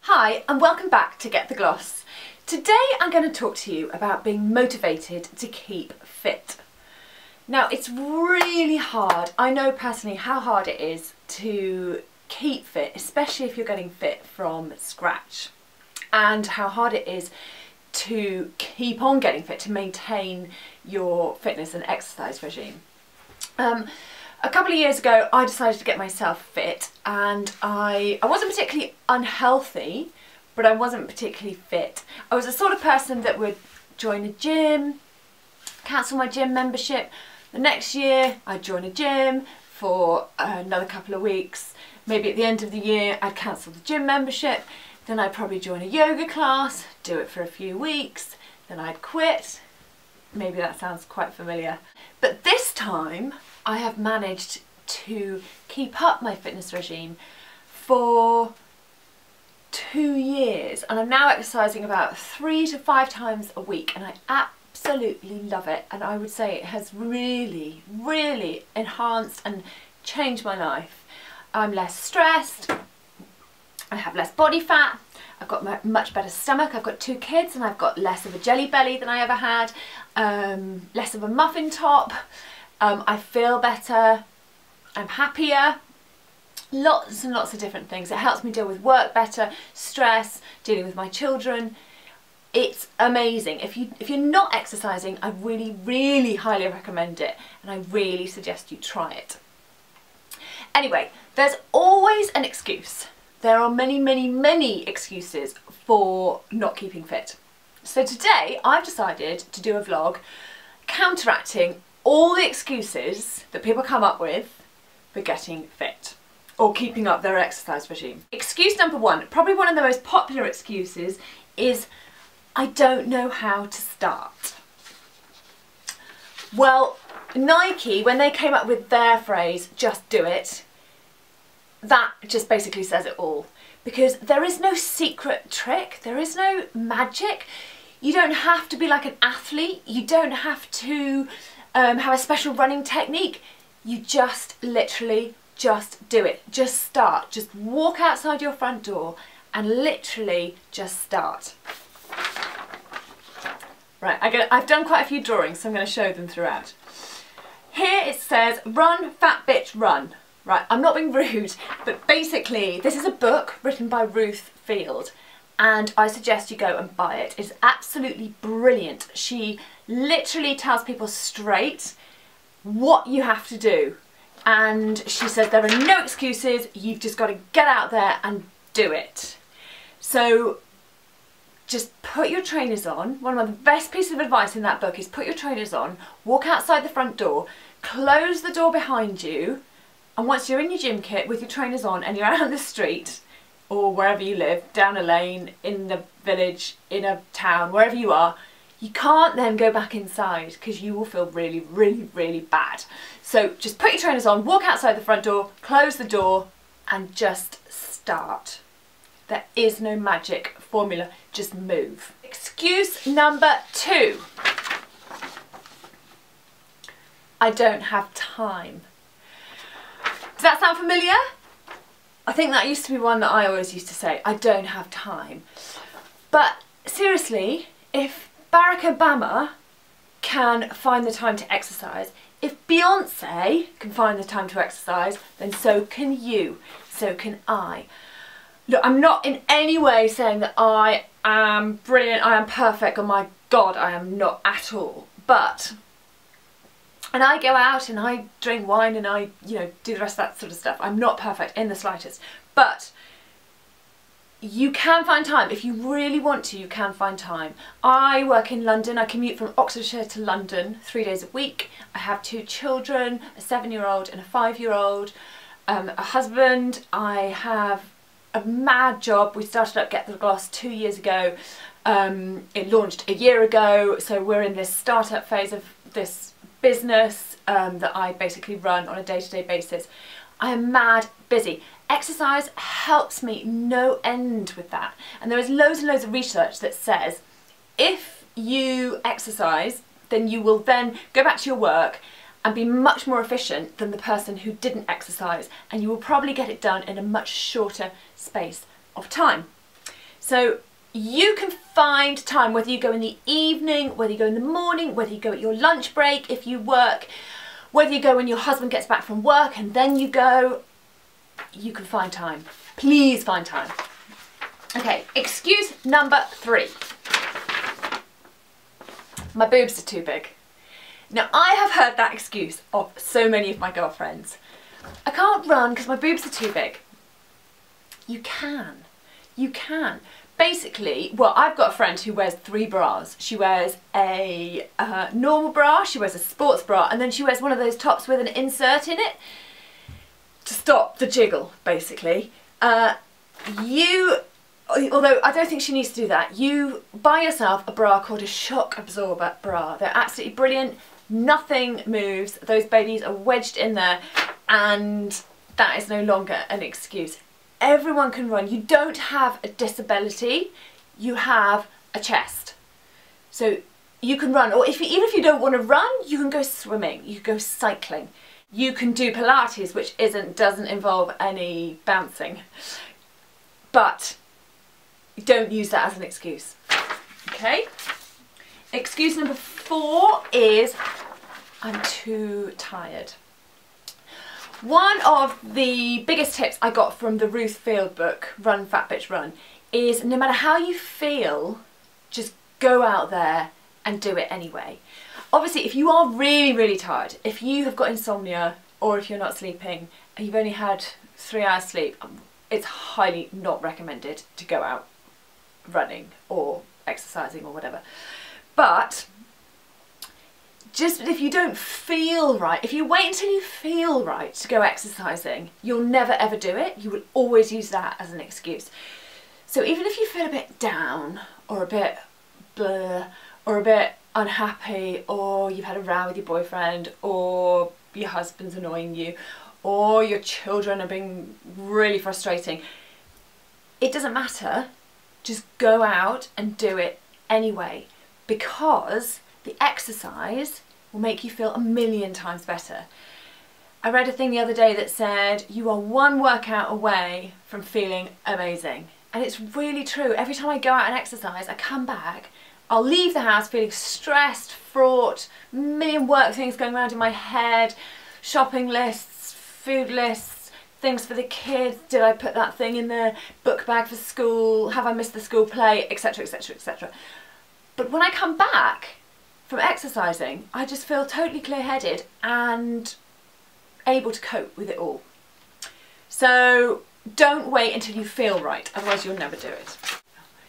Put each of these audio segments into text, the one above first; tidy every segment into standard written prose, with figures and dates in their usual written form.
Hi and welcome back to Get the Gloss. Today I'm going to talk to you about being motivated to keep fit. Now it's really hard, I know personally how hard it is to keep fit, especially if you're getting fit from scratch, and how hard it is to keep on getting fit, to maintain your fitness and exercise regime. A couple of years ago I decided to get myself fit, and I wasn't particularly unhealthy, but I wasn't particularly fit. I was the sort of person that would join a gym, cancel my gym membership. The next year I'd join a gym for another couple of weeks. Maybe at the end of the year I'd cancel the gym membership. Then I'd probably join a yoga class, do it for a few weeks, then I'd quit. Maybe that sounds quite familiar. But this time I have managed to keep up my fitness regime for 2 years, and I'm now exercising about 3 to 5 times a week, and I absolutely love it, and I would say it has really enhanced and changed my life. I'm less stressed, I have less body fat, I've got a much better stomach, I've got 2 kids and I've got less of a jelly belly than I ever had, less of a muffin top, I feel better, I'm happier, lots and lots of different things. It helps me deal with work better, stress, dealing with my children. It's amazing. If you're not exercising, I really highly recommend it, and I really suggest you try it. Anyway, there's always an excuse. There are many excuses for not keeping fit. So today I've decided to do a vlog counteracting all the excuses that people come up with for getting fit or keeping up their exercise regime. Excuse number 1, probably one of the most popular excuses, is I don't know how to start. Well, Nike, when they came up with their phrase, just do it, that just basically says it all, because there is no secret trick, there is no magic. You don't have to be like an athlete, you don't have to have a special running technique. You just literally just do it. Just start. Just walk outside your front door and literally just start. Right, I've done quite a few drawings, so I'm going to show them throughout. Here it says, run, fat bitch, run. Right, I'm not being rude, but basically this is a book written by Ruth Field, and I suggest you go and buy it. It's absolutely brilliant. She literally tells people straight what you have to do, and she says there are no excuses, you've just got to get out there and do it. So just put your trainers on. One of the best pieces of advice in that book is put your trainers on, walk outside the front door, close the door behind you, and once you're in your gym kit with your trainers on and you're out on the street or wherever you live, down a lane, in the village, in a town, wherever you are, you can't then go back inside because you will feel really bad. So just put your trainers on, walk outside the front door, close the door, and just start. There is no magic formula, just move. Excuse number 2. I don't have time. Does that sound familiar? I think that used to be one that I always used to say, I don't have time. But seriously, if Barack Obama can find the time to exercise, if Beyonce can find the time to exercise, then so can you, so can I. Look, I'm not in any way saying that I am brilliant, I am perfect, oh my god, I am not at all. And I go out and I drink wine and I, do the rest of that sort of stuff. I'm not perfect in the slightest. But you can find time. If you really want to, you can find time. I work in London. I commute from Oxfordshire to London 3 days a week. I have 2 children, a 7-year-old and a 5-year-old, a husband. I have a mad job. We started up Get the Gloss 2 years ago. It launched a year ago. So we're in this startup phase of this business that I basically run on a day-to-day basis. I am mad busy. Exercise helps me no end with that, and there is loads and loads of research that says if you exercise, then you will then go back to your work and be much more efficient than the person who didn't exercise, and you will probably get it done in a much shorter space of time. So you can find time, whether you go in the evening, whether you go in the morning, whether you go at your lunch break if you work, whether you go when your husband gets back from work and then you go, you can find time. Please find time. Okay, excuse number 3. My boobs are too big. Now, I have heard that excuse of so many of my girlfriends. I can't run because my boobs are too big. You can. You can. Basically, well, I've got a friend who wears 3 bras. She wears a normal bra, she wears a sports bra, and then she wears one of those tops with an insert in it to stop the jiggle, basically. Although I don't think she needs to do that, you buy yourself a bra called a shock absorber bra. They're absolutely brilliant. Nothing moves. Those babies are wedged in there, and that is no longer an excuse. Everyone can run. You don't have a disability, you have a chest. So you can run, or even if you don't want to run, you can go swimming, you can go cycling. You can do Pilates, which doesn't involve any bouncing. But don't use that as an excuse. Okay? Excuse number 4 is I'm too tired. One of the biggest tips I got from the Ruth Field book, Run Fat Bitch Run, is no matter how you feel, just go out there and do it anyway. Obviously, if you are really, really tired, if you have got insomnia or if you're not sleeping and you've only had 3 hours sleep, it's highly not recommended to go out running or exercising or whatever. But just if you don't feel right, if you wait until you feel right to go exercising, you'll never ever do it. You will always use that as an excuse. So even if you feel a bit down or a bit bleh or a bit unhappy, or you've had a row with your boyfriend, or your husband's annoying you, or your children are being really frustrating, it doesn't matter. Just go out and do it anyway, because the exercise will make you feel 1,000,000 times better. I read a thing the other day that said you are 1 workout away from feeling amazing. And it's really true. Every time I go out and exercise, I come back, I'll leave the house feeling stressed, fraught, 1,000,000 work things going around in my head, shopping lists, food lists, things for the kids, did I put that thing in the book bag for school, have I missed the school play, etc, etc, etc. But when I come back from exercising, I just feel totally clear-headed and able to cope with it all. So don't wait until you feel right, otherwise you'll never do it.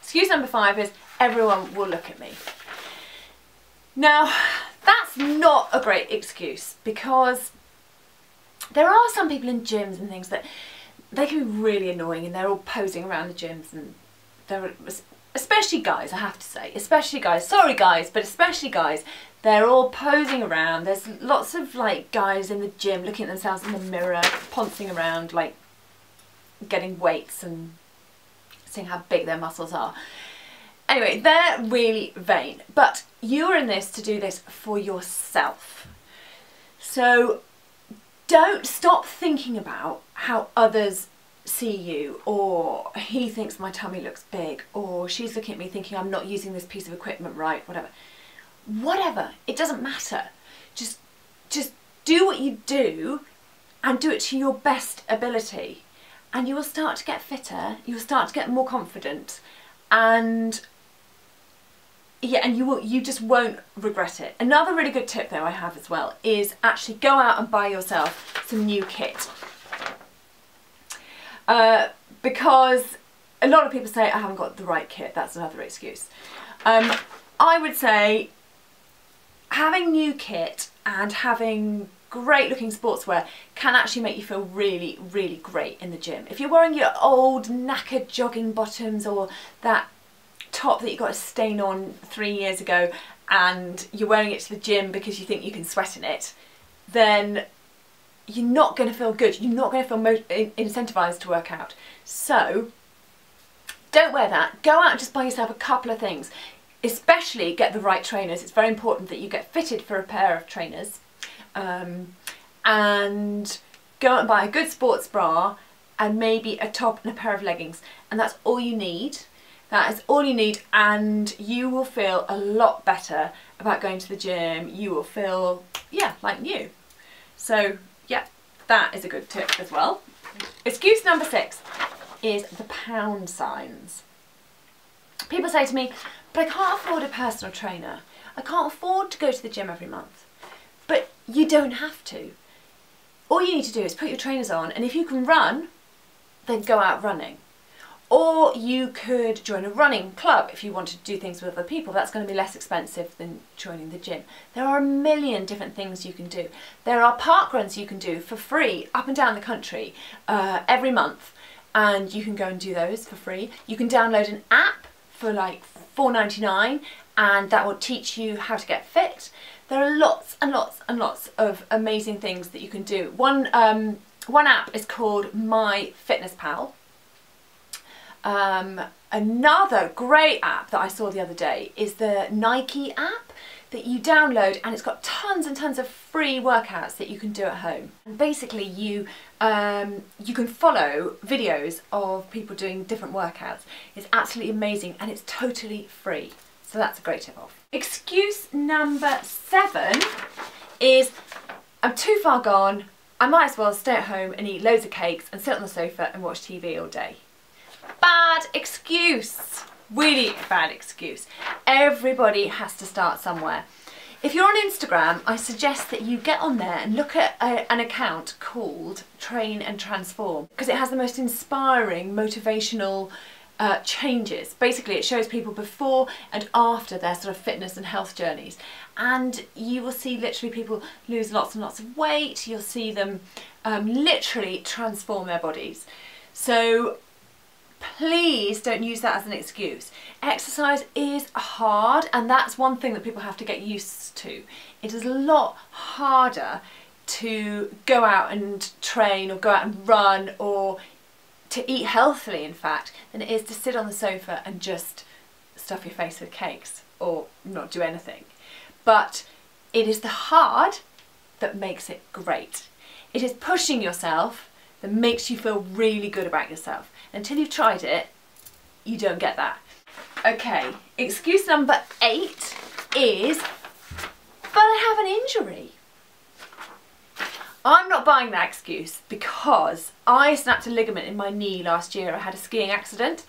Excuse number 5 is everyone will look at me. Now, that's not a great excuse, because there are some people in gyms and things that they can be really annoying, and they're all posing around the gyms, and they're, especially guys, I have to say, especially guys, sorry guys, but especially guys, they're all posing around. There's lots of like guys in the gym looking at themselves in the mirror, poncing around, like getting weights and seeing how big their muscles are. Anyway, they're really vain, but you're in this to do this for yourself. So don't stop thinking about how others see you, or he thinks my tummy looks big, or she's looking at me thinking I'm not using this piece of equipment right, whatever. Whatever, it doesn't matter. Just do what you do and do it to your best ability, and you will start to get fitter, you will start to get more confident, and yeah, and you just won't regret it. Another really good tip though I have as well is actually go out and buy yourself some new kit. Because a lot of people say I haven't got the right kit. That's another excuse. I would say having new kit and having great looking sportswear can actually make you feel really, really great in the gym. If you're wearing your old knackered jogging bottoms, or that top that you got a stain on 3 years ago, and you're wearing it to the gym because you think you can sweat in it, then you're not going to feel good. You're not going to feel incentivized to work out. So don't wear that. Go out and just buy yourself a couple of things. Especially get the right trainers. It's very important that you get fitted for a pair of trainers. And go out and buy a good sports bra and maybe a top and a pair of leggings. And that's all you need. That is all you need, and you will feel a lot better about going to the gym. You will feel, yeah, like new. So yeah, that is a good tip as well. Excuse number 6 is the pound signs. People say to me, but I can't afford a personal trainer. I can't afford to go to the gym every month. But you don't have to. All you need to do is put your trainers on, and if you can run, then go out running. Or you could join a running club if you want to do things with other people. That's going to be less expensive than joining the gym. There are a million different things you can do. There are park runs you can do for free up and down the country every month, and you can go and do those for free. You can download an app for like $4.99, and that will teach you how to get fit. There are lots and lots and lots of amazing things that you can do. One app is called MyFitnessPal. Another great app that I saw the other day is the Nike app that you download, and it's got tons and tons of free workouts that you can do at home. And basically you can follow videos of people doing different workouts. It's absolutely amazing, and it's totally free. So that's a great tip off. Excuse number 7 is, I'm too far gone, I might as well stay at home and eat loads of cakes and sit on the sofa and watch TV all day. Bad excuse. Really bad excuse. Everybody has to start somewhere. If you're on Instagram, I suggest that you get on there and look at an account called Train and Transform, because it has the most inspiring, motivational changes. Basically, it shows people before and after their sort of fitness and health journeys, and you will see literally people lose lots and lots of weight. You'll see them literally transform their bodies. So please don't use that as an excuse. Exercise is hard, and that's one thing that people have to get used to. It is a lot harder to go out and train or go out and run or to eat healthily, in fact, than it is to sit on the sofa and just stuff your face with cakes or not do anything. But it is the hard that makes it great. It is pushing yourself that makes you feel really good about yourself. Until you've tried it, you don't get that. Okay, excuse number 8 is, but I have an injury. I'm not buying that excuse, because I snapped a ligament in my knee last year. I had a skiing accident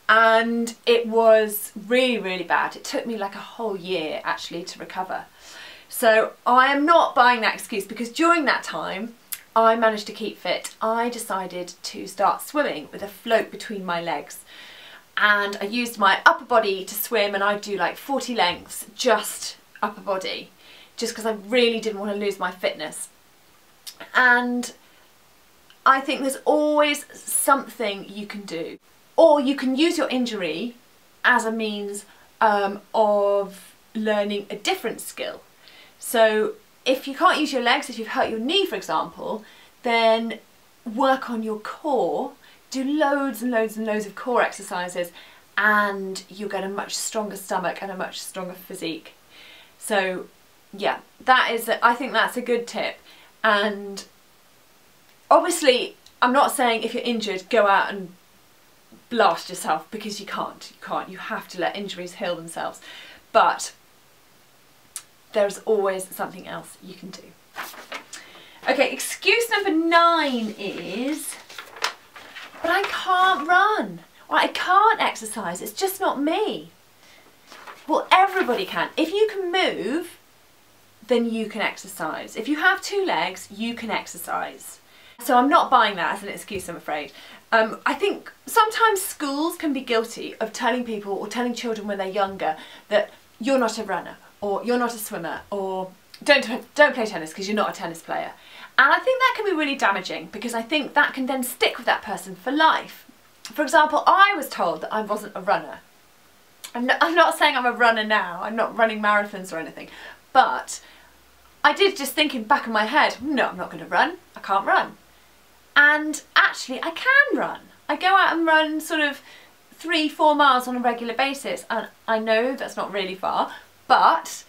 and it was really, really bad. It took me like a whole year actually to recover. So I am not buying that excuse, because during that time I managed to keep fit. I decided to start swimming with a float between my legs, and I used my upper body to swim, and I'd do like 40 lengths just upper body, just because I really didn't want to lose my fitness. And I think there's always something you can do, or you can use your injury as a means of learning a different skill. So if you can't use your legs, if you've hurt your knee for example, then work on your core, do loads and loads and loads of core exercises, and you'll get a much stronger stomach and a much stronger physique. So yeah, I think that's a good tip. And obviously I'm not saying if you're injured go out and blast yourself, because you can't. You have to let injuries heal themselves. But there's always something else you can do. Okay, excuse number 9 is, but I can't run, or I can't exercise, it's just not me. Well, everybody can. If you can move, then you can exercise. If you have 2 legs, you can exercise. So I'm not buying that as an excuse, I'm afraid. I think sometimes schools can be guilty of telling people, or telling children when they're younger, that you're not a runner, or you're not a swimmer, or don't play tennis because you're not a tennis player. And I think that can be really damaging, because I think that can then stick with that person for life. For example, I was told that I wasn't a runner. I'm not saying I'm a runner now, I'm not running marathons or anything, but I did just think in the back of my head, no, I'm not going to run, I can't run. And actually I can run. I go out and run sort of 3-4 miles on a regular basis, and I know that's not really far, but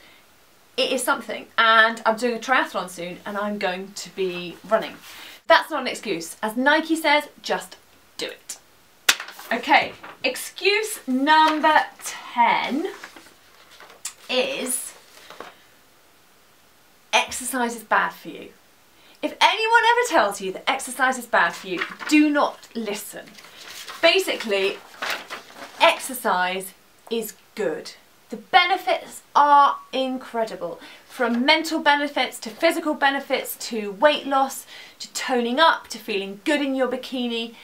it is something. And I'm doing a triathlon soon, and I'm going to be running. That's not an excuse. As Nike says, just do it. Okay, excuse number 10 is exercise is bad for you. If anyone ever tells you that exercise is bad for you, do not listen. Basically, exercise is good. The benefits are incredible, from mental benefits to physical benefits to weight loss to toning up to feeling good in your bikini.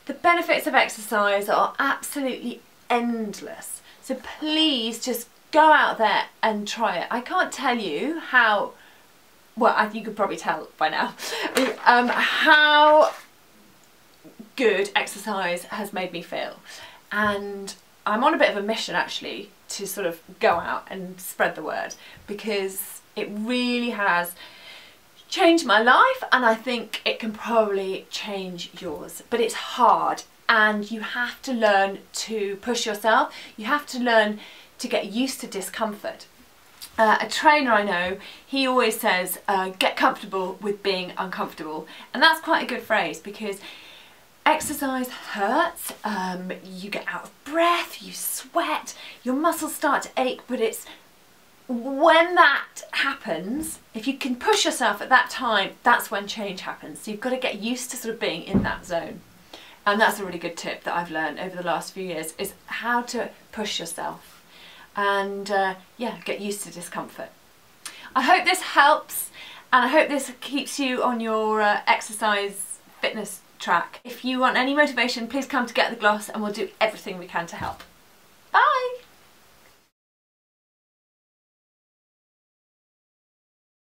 The benefits of exercise are absolutely endless. So please just go out there and try it. I can't tell you how, well, you could probably tell by now, how good exercise has made me feel. And I'm on a bit of a mission actually to sort of go out and spread the word, because it really has changed my life, and I think it can probably change yours. But it's hard, and you have to learn to push yourself. You have to learn to get used to discomfort. A trainer I know, he always says, get comfortable with being uncomfortable. And that's quite a good phrase, because exercise hurts, you get out of breath, you sweat, your muscles start to ache, but it's when that happens, if you can push yourself at that time, that's when change happens. So you've got to get used to sort of being in that zone. And that's a really good tip that I've learned over the last few years, is how to push yourself and yeah, get used to discomfort. I hope this helps, and I hope this keeps you on your exercise fitness track. If you want any motivation, please come to Get the Gloss and we'll do everything we can to help. Bye!